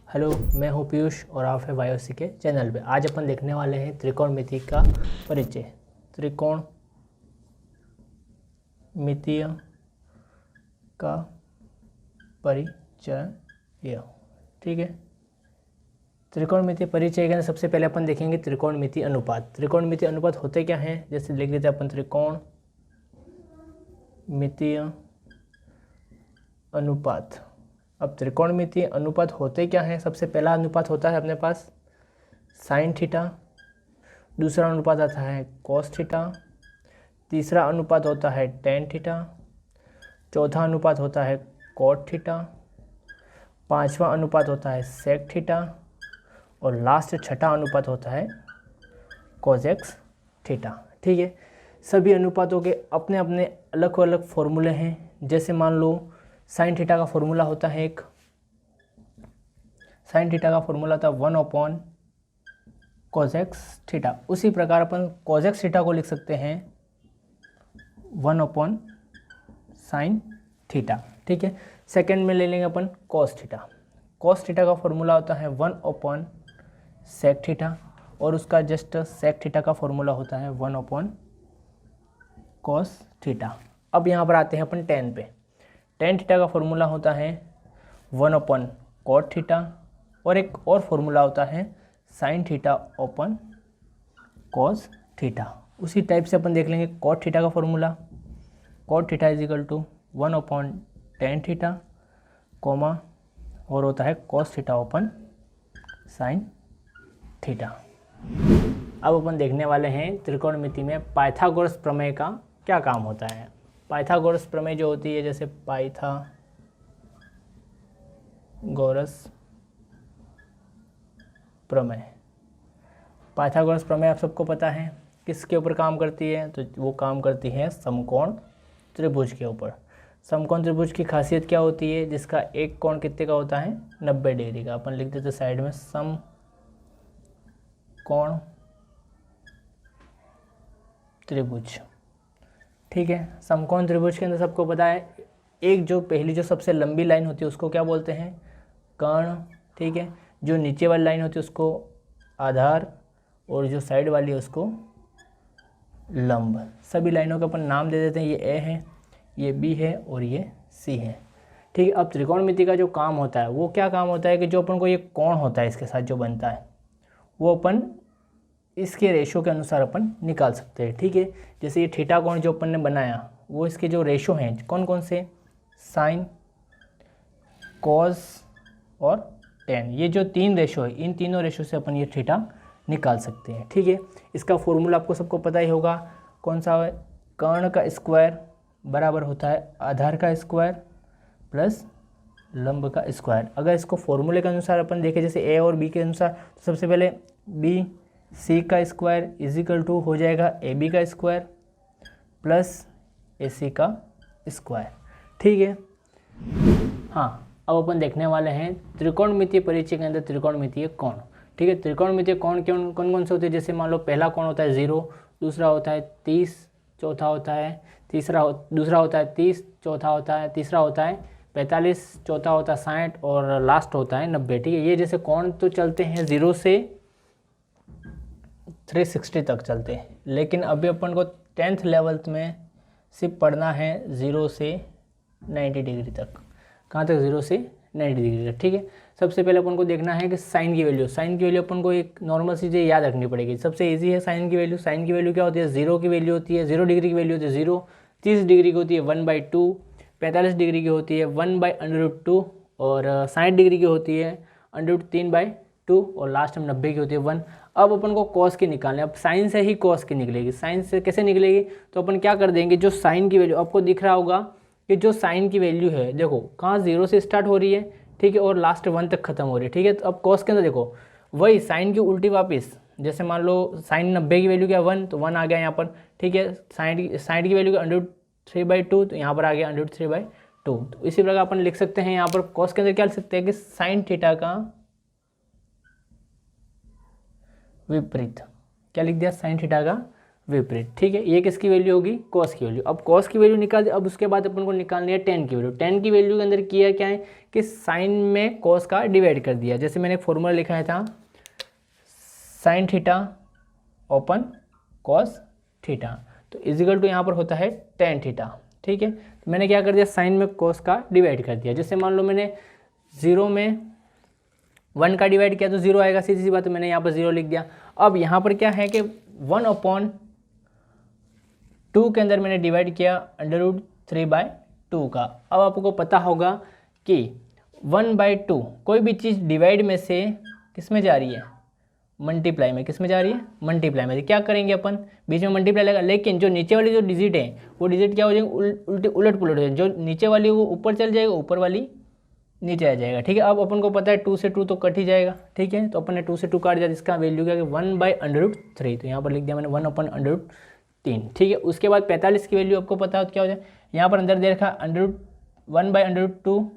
Hello, मैं हूं पीयूष और आप है वायोसी के चैनल पे। आज अपन देखने वाले हैं त्रिकोणमिति का परिचय। त्रिकोणमितीय का परिचय, ठीक है। त्रिकोणमितीय परिचय के अंदर सबसे पहले अपन देखेंगे त्रिकोणमितीय अनुपात। त्रिकोणमितीय अनुपात होते क्या हैं, जैसे लिख देते हैं अपन त्रिकोणमितीय अनुपात। अब त्रिकोणमितीय अनुपात होते क्या हैं, सबसे पहला अनुपात होता है अपने पास साइन थीटा, दूसरा अनुपात आता है कॉस थीटा, तीसरा अनुपात होता है टेन थीटा, चौथा अनुपात होता है कॉट थीटा, पांचवा अनुपात होता है सेक थीटा और लास्ट छठा अनुपात होता है कोजेक्स थीटा। ठीक है, सभी अनुपातों के अपने अपने अलग अलग फॉर्मूले हैं। जैसे मान लो साइन थीटा का फॉर्मूला होता है साइन थीटा का फॉर्मूला था 1/cos थीटा। उसी प्रकार अपन cos थीटा को लिख सकते हैं 1/sin थीटा। ठीक है, सेकंड में ले लेंगे अपन cos थीटा। cos थीटा का फॉर्मूला होता है 1/sec थीटा और उसका जस्ट sec थीटा का फॉर्मूला होता है 1/cos थीटा। अब यहाँ पर आते हैं अपन tan पे। tan थीटा का फॉर्मूला होता है 1/cot थीटा और एक और फॉर्मूला होता है sin theta upon cos theta. उसी टाइप से अपन देख लेंगे cot थीटा का formula. cot theta is equal to 1/tan theta comma और होता है cos theta upon sin theta. अब अपन देखने वाले हैं त्रिकोणमिति में पाइथागोरस प्रमेय का क्या काम होता है। पाइथागोरस प्रमेय जो होती है, जैसे पाइथागोरस प्रमेय आप सबको पता है किसके ऊपर काम करती है, तो वो काम करती है समकोण त्रिभुज के ऊपर। समकोण त्रिभुज की खासियत क्या होती है, जिसका एक कोण कितने का होता है 90 डिग्री का। अपन लिख देते साइड में समकोण त्रिभुज। ठीक है, समकोण त्रिभुज के अंदर सबको पता है एक जो पहली जो सबसे लंबी लाइन होती है उसको क्या बोलते हैं, कर्ण। ठीक है, जो नीचे वाली लाइन होती है उसको आधार और जो साइड वाली है उसको लंब। सभी लाइनों का अपन नाम दे देते हैं, ये ए है, ये बी है और ये सी है। ठीक है, अब त्रिकोणमिति का जो काम होता है वो क्या काम होता है कि जो अपन को ये कोण होता है इसके साथ जो बनता है वो अपन इसके रेशो के अनुसार अपन निकाल सकते हैं। ठीक है, जैसे ये थीटा कोण जो अपन ने बनाया वो इसके जो रेशो हैं कौन कौन से, साइन, कॉस और टेन। ये जो तीन रेशो है इन तीनों रेशो से अपन ये थीटा निकाल सकते हैं। ठीक है, इसका फॉर्मूला आपको सबको पता ही होगा, कौन सा है, कर्ण का स्क्वायर बराबर होता है आधार का स्क्वायर प्लस लंब का स्क्वायर। अगर इसको फॉर्मूले के अनुसार अपन देखें, जैसे ए और बी के अनुसार, तो सबसे पहले बी सी का स्क्वायर इज इक्वल टू हो जाएगा ए बी का स्क्वायर प्लस ए सी का स्क्वायर। ठीक है, हाँ, अब अपन देखने वाले हैं त्रिकोणमितीय परिचय के अंदर त्रिकोणमितीय कोण। ठीक है, त्रिकोणमितीय कोण कौन कौन से होते हैं, जैसे मान लो पहला कोण होता है 0, दूसरा होता है 30, चौथा होता है दूसरा होता है 30, चौथा होता है तीसरा होता है 45, चौथा होता है 60 और लास्ट होता है 90। ठीक है, ये जैसे कोण तो चलते हैं 0 से 360 तक चलते हैं, लेकिन अभी अपन को 10th लेवल में सिर्फ पढ़ना है 0 से 90 डिग्री तक। कहाँ तक, 0 से 90 डिग्री तक। ठीक है, सबसे पहले अपन को देखना है कि साइन की वैल्यू अपन को एक नॉर्मल चीज़ें याद रखनी पड़ेगी। सबसे इजी है साइन की वैल्यू क्या होती है, 0 की वैल्यू होती है 0 डिग्री की वैल्यू होती है 0, 30 डिग्री की होती है 1/2, 45 डिग्री की होती है 1/√2 और 60 डिग्री की होती है √3/2 और लास्ट में 90 की होती है 1। अब अपन को कॉस की निकालनी है। अब साइन से ही कॉस की निकलेगी। साइन से कैसे निकलेगी, तो अपन क्या कर देंगे, जो साइन की वैल्यू आपको दिख रहा होगा कि जो साइन की वैल्यू है, देखो कहाँ 0 से स्टार्ट हो रही है, ठीक है, और लास्ट 1 तक खत्म हो रही है। ठीक है, तो अब कॉस के अंदर देखो वही साइन की उल्टी वापस, जैसे मान लो साइन 90 की वैल्यू क्या 1, तो 1 आ गया यहाँ पर। ठीक है, साइन की वैल्यू √3/2, तो यहाँ पर आ गया √3/2। तो इसी प्रकार अपन लिख सकते हैं यहाँ पर कॉस के अंदर क्या लिख सकते हैं कि साइन थीटा का विपरीत। क्या लिख दिया, साइन थीटा का विपरीत। ठीक है, ये किसकी वैल्यू होगी, कॉस की वैल्यू। अब कॉस की वैल्यू निकाल दी, अब उसके बाद अपन को निकालनी है टेन की वैल्यू। टेन की वैल्यू के अंदर किया क्या है कि साइन में कॉस का डिवाइड कर दिया। जैसे मैंने एक फॉर्मूला लिखा था sine theta open cos theta, तो इजिकल टू यहाँ पर होता है टेन थीटा। ठीक है, तो मैंने क्या कर दिया, साइन में कॉस का डिवाइड कर दिया। जैसे मान लो मैंने 0 में 1 का डिवाइड किया तो 0 आएगा, सीधी सी बात है, मैंने यहाँ पर 0 लिख दिया। अब यहाँ पर क्या है कि 1/2 के अंदर मैंने डिवाइड किया √3/2 का। अब आपको पता होगा कि 1/2 कोई भी चीज़ डिवाइड में से किस में जा रही है, मल्टीप्लाई में। किस में जा रही है, मल्टीप्लाई में। क्या करेंगे अपन, बीच में मल्टीप्लाई लगा, लेकिन जो नीचे वाली जो डिजिट है वो डिजिट क्या हो जाएगी, उलट पुलट हो जाएगी। जो नीचे वाली वो ऊपर चल जाएगा, ऊपर वाली नीचे आ जाएगा। ठीक है, अब अपन को पता है 2 से 2 तो कट ही जाएगा। ठीक है, तो अपन ने 2 से 2 काट दिया, जिसका वैल्यू क्या है 1/√3। तो यहाँ पर लिख दिया मैंने 1/√3। ठीक है, उसके बाद 45 की वैल्यू आपको पता हो तो क्या हो जाए, यहाँ पर अंदर दे रखा 1/√2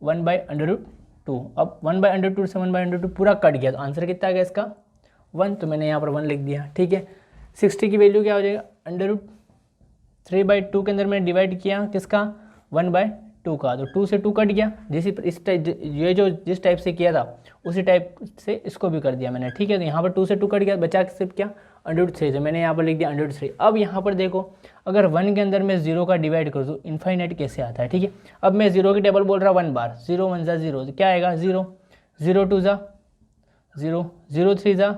1/√2। अब 1/√2 से 1/√2 पूरा कट गया, तो आंसर कितना आ गया इसका 1, तो मैंने यहाँ पर 1 लिख दिया। ठीक है, 60 की वैल्यू क्या हो जाएगा, √3/2 के अंदर मैंने डिवाइड किया किसका 1/2 का, तो 2 से 2 कट गया। जिस टाइप से किया था उसी टाइप से इसको भी कर दिया मैंने। ठीक है, तो यहाँ पर 2 से 2 कट गया, बचा सिर्फ क्या √3, तो मैंने यहाँ पर लिख दिया √3। अब यहाँ पर देखो, अगर 1 के अंदर मैं 0 का डिवाइड कर दूँ, इन्फाइनाइट कैसे आता है। ठीक है, अब मैं 0 की टेबल बोल रहा 1 बार, 0 1 ज़ा 0, तो क्या आएगा 0, 0 2 ज़ा 0, 0 3 ज़ा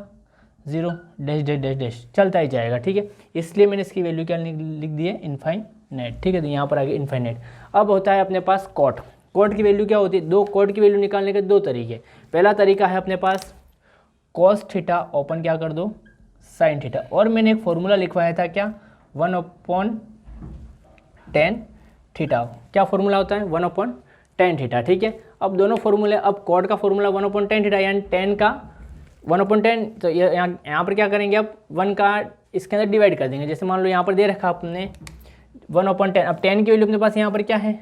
0, डैश डैश डैश डैश चलता ही जाएगा। ठीक है, इसलिए मैंने इसकी वैल्यू क्या लिख दी है, इन्फाइनाइट। ठीक है, तो यहाँ पर आ गया इन्फाइनाइट। अब होता है अपने पास कॉट। कॉट की वैल्यू क्या होती है, दो कॉट की वैल्यू निकालने के दो तरीके। पहला तरीका है अपने पास कॉस थीटा ओपन क्या कर दो साइन थीटा, और मैंने एक फॉर्मूला लिखवाया था क्या 1/tan थीटा। क्या फॉर्मूला होता है 1/tan थीटा। ठीक है, अब दोनों फॉर्मूले, अब कॉट का फॉर्मूला 1/tan थीटा यानी tan का 1/10, तो यहाँ पर क्या करेंगे, अब 1 का इसके अंदर डिवाइड कर देंगे। जैसे मान लो यहाँ पर दे रखा आपने 1/10, अब tan की वैल्यू अपने पास यहाँ पर क्या है,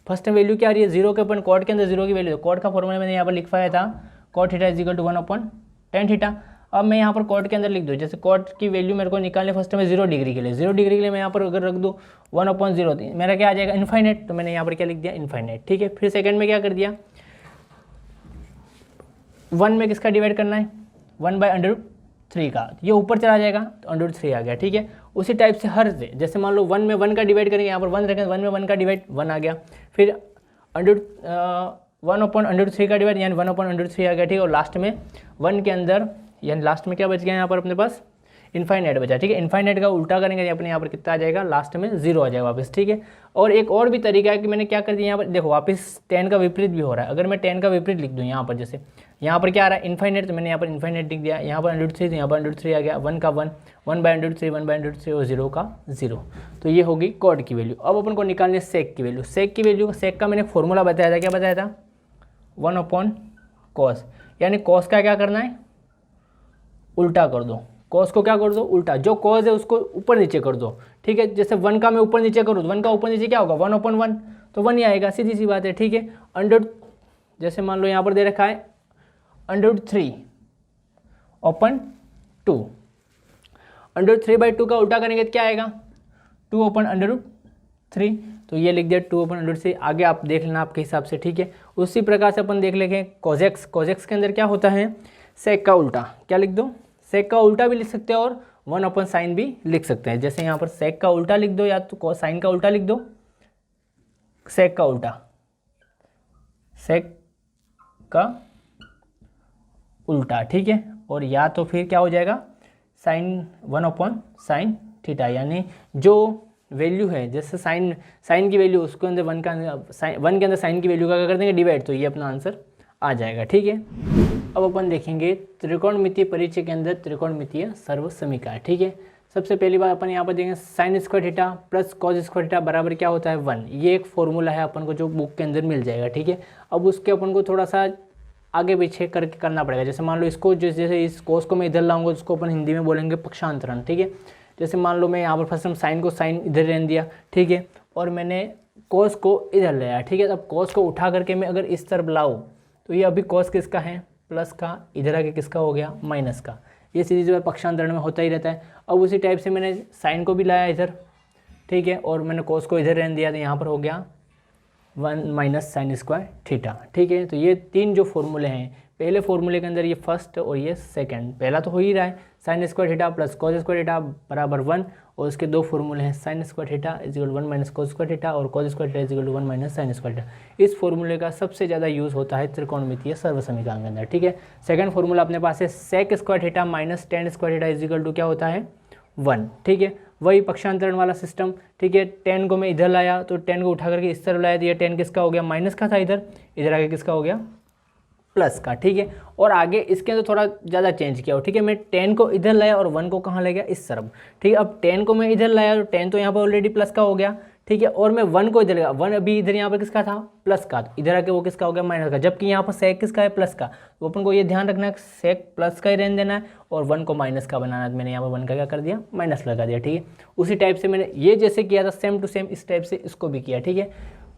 फर्स्ट वैल्यू क्या आ रही है 0 के अपन कॉट के अंदर 0 की वैल्यू, कॉट का फॉर्मूला मैंने यहाँ पर लिखवाया था cot theta is equal to 1/tan theta. अब मैं यहाँ पर कॉट के अंदर लिख दूँ, जैसे कॉट की वैल्यू मेरे को निकालने फर्स्ट में 0 डिग्री के लिए, 0 डिग्री के लिए मैं यहाँ पर अगर रख दूँ 1/0, मेरा क्या आ जाएगा इन्फाइनाइट, तो मैंने यहाँ पर क्या लिख दिया इन्फाइनाइट। ठीक है, फिर सेकंड में क्या कर दिया, 1 में किसका डिवाइड करना है 1/√3 का, ये ऊपर चला जाएगा तो √3 आ गया। ठीक है, उसी टाइप से हर से, जैसे मान लो 1 में 1 का डिवाइड करेंगे, यहाँ पर 1 रखेंगे, 1 में 1 का डिवाइड 1 आ गया, फिर 1/√3 का डिवाइड यानी 1/√3 आ गया। ठीक है, और लास्ट में 1 के अंदर यानी लास्ट में क्या बच गया यहाँ पर अपने पास इन्फाइनाइट बचा। ठीक है, इन्फाइनाइट का उल्टा करेंगे अपने यहाँ पर कितना आ जाएगा, लास्ट में 0 आ जाएगा वापस। ठीक है, और एक और भी तरीका है कि मैंने क्या कर दिया यहाँ पर देखो, वापस tan का विपरीत भी हो रहा है। अगर मैं tan का विपरीत लिख दूँ यहाँ पर, जैसे यहाँ पर क्या आ रहा है इन्फाइनाइट, तो मैंने यहाँ पर इन्फाइनाइट लिख दिया, यहाँ पर √3 तो यहाँ पर √3 आ गया, 1 का 1, 1/√3 1/√3 और 0 का 0, तो ये होगी कॉट की वैल्यू। अब अपन को निकालनी है सेक की वैल्यू। सेक की वैल्यू, सेक का मैंने फॉर्मूला बताया था, क्या बताया था 1/cos, यानी कॉस का क्या करना है उल्टा कर दो, कॉस को क्या कर दो उल्टा, जो कॉस है उसको ऊपर नीचे कर दो। ठीक है, जैसे 1 का मैं ऊपर नीचे करूँ तो 1 का ऊपर नीचे क्या होगा 1/1, तो 1 ही आएगा, सीधी सी बात है। ठीक है, जैसे मान लो यहाँ पर दे रखा है √3/2, √3/2 का उल्टा करेंगे तो क्या आएगा 2/√3, तो ये लिख दिया 2/√3। आगे आप देख लेना आपके हिसाब से। ठीक है, उसी प्रकार से अपन देख लेंगे कोजेक्स। कोजेक्स के अंदर क्या होता है सेक का उल्टा, क्या लिख दो सेक का उल्टा भी लिख सकते हैं और 1/sin भी लिख सकते हैं। जैसे यहाँ पर सेक का उल्टा लिख दो या तो साइन का उल्टा लिख दो, सेक का उल्टा, सेक का उल्टा। ठीक है, और या तो फिर क्या हो जाएगा साइन 1/sin थीटा, यानी जो वैल्यू है जैसे साइन की वैल्यू उसके अंदर 1 के अंदर साइन की वैल्यू का क्या कर देंगे डिवाइड, तो ये अपना आंसर आ जाएगा। ठीक है, अब अपन देखेंगे त्रिकोणमितीय परिचय के अंदर त्रिकोणमितीय सर्वसमीकरण। ठीक है, सबसे पहली बार अपन यहाँ पर देखेंगे sign square theta plus cos square theta बराबर क्या होता है 1। ये एक फॉर्मूला है अपन को जो बुक के अंदर मिल जाएगा। ठीक है, अब उसके अपन को थोड़ा सा आगे पीछे करके करना पड़ेगा। जैसे मान लो इसको जैसे इस कॉस को मैं इधर लाऊंगा उसको अपन हिंदी में बोलेंगे पक्षांतरण। ठीक है, जैसे मान लो मैं यहाँ पर फर्स्ट साइन को साइन इधर रहने दिया, ठीक है, और मैंने कॉस को इधर ले आया। ठीक है, अब कॉस को उठा करके मैं अगर इस तरफ लाऊँ तो ये अभी कॉस किसका है प्लस का, इधर आके किसका हो गया माइनस का, ये सीरीज जो है पक्षांतरण में होता ही रहता है। अब उसी टाइप से मैंने साइन को भी लाया इधर, ठीक है, और मैंने कोस को इधर रहने दिया, तो यहाँ पर हो गया 1 माइनस साइन स्क्वायर थीटा, ठीक है। तो ये 3 जो फॉर्मूले हैं, पहले फॉर्मूले के अंदर ये फर्स्ट और ये सेकंड, पहला तो हो ही रहा है sine square theta plus cos square theta बराबर 1, और उसके 2 फॉर्मूले हैं sine square theta equal 1 minus cos square theta और cos square theta equal 1 minus sine square theta. इस फॉर्मूले का सबसे ज़्यादा यूज़ होता है त्रिकोणमितीय सर्वसमीकरण के अंदर, ठीक है। सेकंड फॉर्मूला अपने पास है sec square theta minus tan square theta equal to क्या होता है 1, ठीक है। वही पक्षांतरण वाला सिस्टम, ठीक है। 10 को मैं इधर लाया तो 10 को उठा करके इस तरफ लाया, तो ये 10 किसका हो गया, माइनस का था इधर आगे किसका हो गया, प्लस का, ठीक है। और आगे इसके अंदर थोड़ा ज़्यादा चेंज किया हो, ठीक है। मैं 10 को इधर लाया और 1 को कहाँ ले गया, इस तरफ, ठीक है। अब 10 को मैं इधर लाया तो 10 तो यहाँ पर ऑलरेडी प्लस का हो गया, ठीक है। और मैं 1 को इधर लगा, 1 अभी इधर यहाँ पर किसका था, प्लस का, तो इधर आके वो किसका हो गया, माइनस का, जबकि यहाँ पर सेक किसका है, प्लस का। तो अपन को ये ध्यान रखना है सेक प्लस का ही रहने देना है और 1 को माइनस का बनाना है। मैंने यहाँ पर 1 का क्या कर दिया, माइनस लगा दिया, ठीक है। उसी टाइप से मैंने ये जैसे किया था सेम टू सेम इस टाइप से इसको भी किया, ठीक है।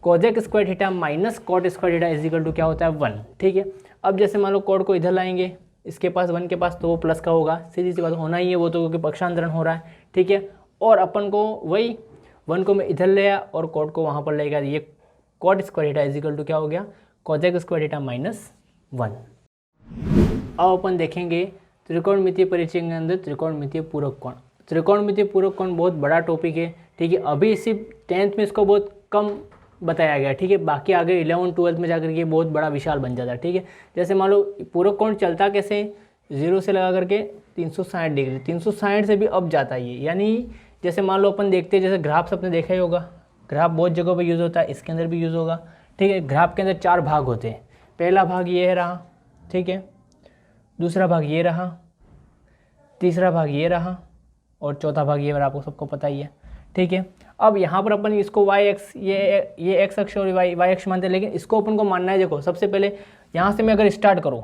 Cosec square theta minus cot square theta is equal to क्या होता है 1, ठीक है। अब जैसे मान लो कॉट को इधर लाएंगे, इसके पास 1 के पास, तो वो प्लस का होगा, सीधी सी बात होना ही है वो तो, क्योंकि पक्षांतरण हो रहा है, ठीक है। और अपन को वही 1 को मैं इधर ले आया और कॉट को वहाँ पर ले गया, ये cot square theta is equal to क्या हो गया, कोजेक स्क्वायर थीटा माइनस 1। अब अपन देखेंगे त्रिकोणमितीय परिचय के अंदर त्रिकोणमितीय पूरक कोण। त्रिकोणमितीय पूरक कोण बहुत बड़ा टॉपिक है, ठीक है। अभी इसी 10th में इसको बहुत कम बताया गया, ठीक है। बाकी आगे 11th 12th में जाकर के बहुत बड़ा विशाल बन जाता है, ठीक है। जैसे मान लो पूरक कोण चलता कैसे, 0 से लगा करके 360 डिग्री, 360 से भी अब जाता है ये, यानी जैसे मान लो अपन देखते हैं, जैसे ग्राफ्स आपने देखा ही होगा, ग्राफ बहुत जगह पर यूज़ होता है, इसके अंदर भी यूज़ होगा, ठीक है। ग्राफ के अंदर 4 भाग होते हैं, पहला भाग ये रहा, ठीक है, दूसरा भाग ये रहा, तीसरा भाग ये रहा और चौथा भाग ये रहा, आपको सबको पता ही है, ठीक है। अब यहाँ पर अपन इसको वाई एक्स, ये एक्स अक्ष और वाई अक्ष मानते हैं, लेकिन इसको अपन को मानना है, देखो सबसे पहले यहाँ से मैं अगर स्टार्ट करूँ,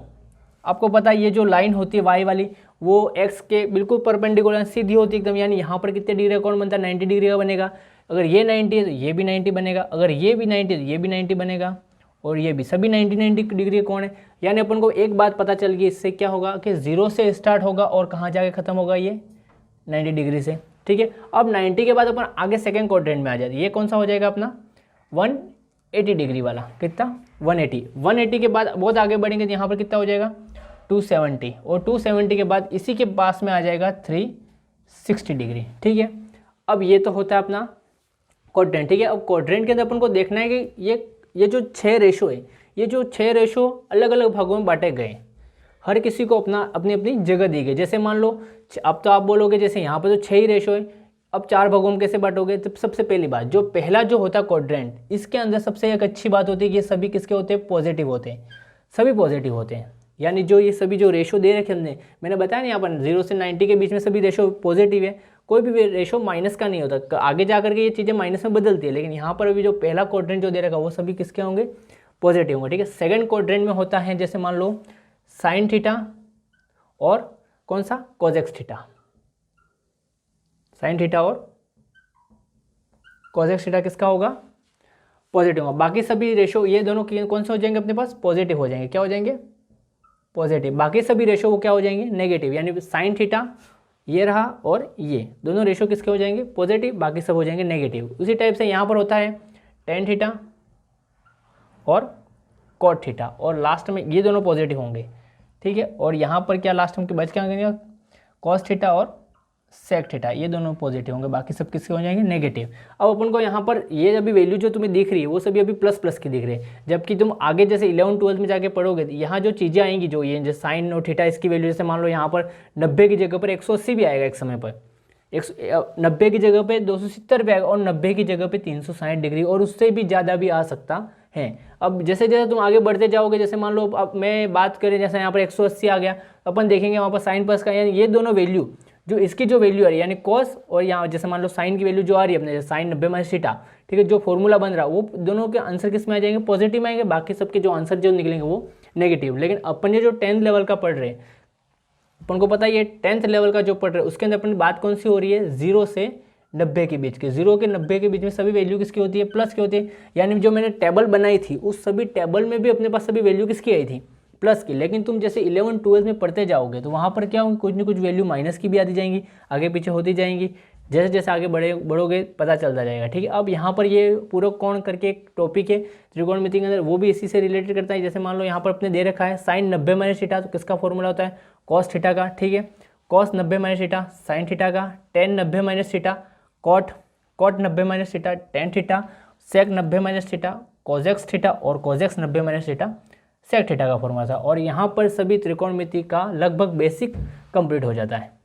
आपको पता है ये जो लाइन होती है वाई वाली, वो एक्स के बिल्कुल परपेंडिकुलर सीधी होती है एकदम, यानी यहाँ पर कितने डिग्री का कोण बनता है, 90 डिग्री का बनेगा। अगर ये 90 है तो ये भी 90 बनेगा, अगर ये भी 90 है तो ये भी 90 बनेगा, और ये भी सभी 90 डिग्री कोण है। यानी अपन को एक बात पता चल गई, इससे क्या होगा कि 0 से स्टार्ट होगा और कहाँ जाके ख़त्म होगा, ये 90 डिग्री से, ठीक है। अब 90 के बाद अपन आगे सेकंड क्वाड्रेंट में आ जाते, ये कौन सा हो जाएगा अपना 180 डिग्री वाला, कितना 180 के बाद बहुत आगे बढ़ेंगे तो यहाँ पर कितना हो जाएगा 270, और 270 के बाद इसी के पास में आ जाएगा 360 डिग्री, ठीक है। अब ये तो होता है अपना क्वाड्रेंट, ठीक है। अब क्वाड्रेंट के अंदर अपन को देखना है कि ये जो 6 रेशो है, ये जो 6 रेशो अलग अलग भागों में बांटे गए, हर किसी को अपनी अपनी जगह दी गई। जैसे मान लो अब तो आप बोलोगे जैसे यहाँ पर तो 6 ही रेशो है, अब 4 भागों में कैसे बांटोगे, तो सबसे पहली बात जो पहला जो होता है क्वाड्रेंट, इसके अंदर सबसे एक अच्छी बात होती है कि ये सभी किसके होते हैं, पॉजिटिव होते हैं, सभी पॉजिटिव होते हैं। यानी जो ये सभी जो रेशो दे रखे हमने, मैंने बताया ना यहाँ पर 0 से 90 के बीच में सभी रेशो पॉजिटिव है, कोई भी रेशो माइनस का नहीं होता। आगे जा करके ये चीज़ें माइनस में बदलती है, लेकिन यहाँ पर अभी जो पहला क्वाड्रेंट जो दे रखा वो सभी किसके होंगे, पॉजिटिव होंगे, ठीक है। सेकंड क्वाड्रेंट में होता है जैसे मान लो साइन थीटा और कौन सा कोजेक्स थीटा, साइन थीटा और कोजेक्स थीटा किसका होगा, पॉजिटिव होगा। बाकी सभी रेशो ये दोनों कौन से हो जाएंगे अपने पास, पॉजिटिव हो जाएंगे, क्या हो जाएंगे, पॉजिटिव। बाकी सभी रेशो वो क्या हो जाएंगे, नेगेटिव। यानी साइन थीटा ये रहा और ये दोनों रेशो किसके हो जाएंगे, पॉजिटिव, बाकी सब हो जाएंगे नेगेटिव। उसी टाइप से यहाँ पर होता है टेन थीटा और कॉट थीटा, और लास्ट में ये दोनों पॉजिटिव होंगे, ठीक है। और यहाँ पर क्या लास्ट में बच क्या होंगे, कॉस थीटा और सेक थीटा, ये दोनों पॉजिटिव होंगे, बाकी सब किसके हो जाएंगे, नेगेटिव। अब अपन को यहाँ पर ये अभी वैल्यू जो तुम्हें दिख रही है वो सभी अभी प्लस प्लस की दिख रही है, जबकि तुम आगे जैसे 11th 12th में जाके पढ़ोगे तो यहाँ जो चीज़ें आएंगी, जो ये जो साइन और थीटा, इसकी वैल्यू जैसे मान लो यहाँ पर 90 की जगह पर 180 भी आएगा एक समय पर, 90 की जगह पे 270 पे आएगा, और 90 की जगह पे 360 डिग्री, और उससे भी ज़्यादा भी आ सकता है। अब जैसे जैसे तुम आगे बढ़ते जाओगे, जैसे मान लो अब मैं बात करें जैसे यहाँ पर 180 आ गया, अपन देखेंगे वहाँ पर साइन प्लस का, यानी ये दोनों वैल्यू जो इसकी जो वैल्यू आ रही है यानी कॉस, और यहाँ जैसे मान लो साइन की वैल्यू जो आ रही है अपने साइन 90 माइनस थीटा, ठीक है, जो फॉर्मूला बन रहा है वो दोनों के आंसर किस में आ जाएंगे, पॉजिटिव में आएंगे, बाकी सबके जो आंसर जो निकलेंगे वो नेगेटिव। लेकिन अपन ये जो 10th लेवल का पढ़ रहे हैं, अपन को पता है ये 10th लेवल का जो पढ़ रहे हैं उसके अंदर अपनी बात कौन सी हो रही है, 0 से 90 के बीच के, 0 के 90 के बीच में सभी वैल्यू किसकी होती है, प्लस की होती है। यानी जो मैंने टेबल बनाई थी उस सभी टेबल में भी अपने पास सभी वैल्यू किसकी आई थी, प्लस की, लेकिन तुम जैसे 11 12 में पढ़ते जाओगे तो वहाँ पर क्या होगी, कुछ ना कुछ वैल्यू माइनस की भी आती जाएंगी, आगे पीछे होती जाएंगी, जैसे जैसे आगे बढ़ोगे पता चलता जाएगा। ठीक है, अब यहाँ पर ये पूरक कोण करके एक टॉपिक है त्रिकोणमिति के अंदर, वो भी इसी से रिलेटेड करता है। जैसे मान लो यहाँ पर अपने दे रखा है साइन 90 माइनस थीटा, तो किसका फॉर्मूला होता है, कॉस थीटा का। ठीक है, cos 90 minus theta sine theta का, tan 90 minus theta cot 90 minus theta tan theta, sec 90 minus theta cosec theta, और cosec 90 minus theta sec theta का फॉर्मूला था। और यहाँ पर सभी त्रिकोणमिति का लगभग बेसिक कंप्लीट हो जाता है।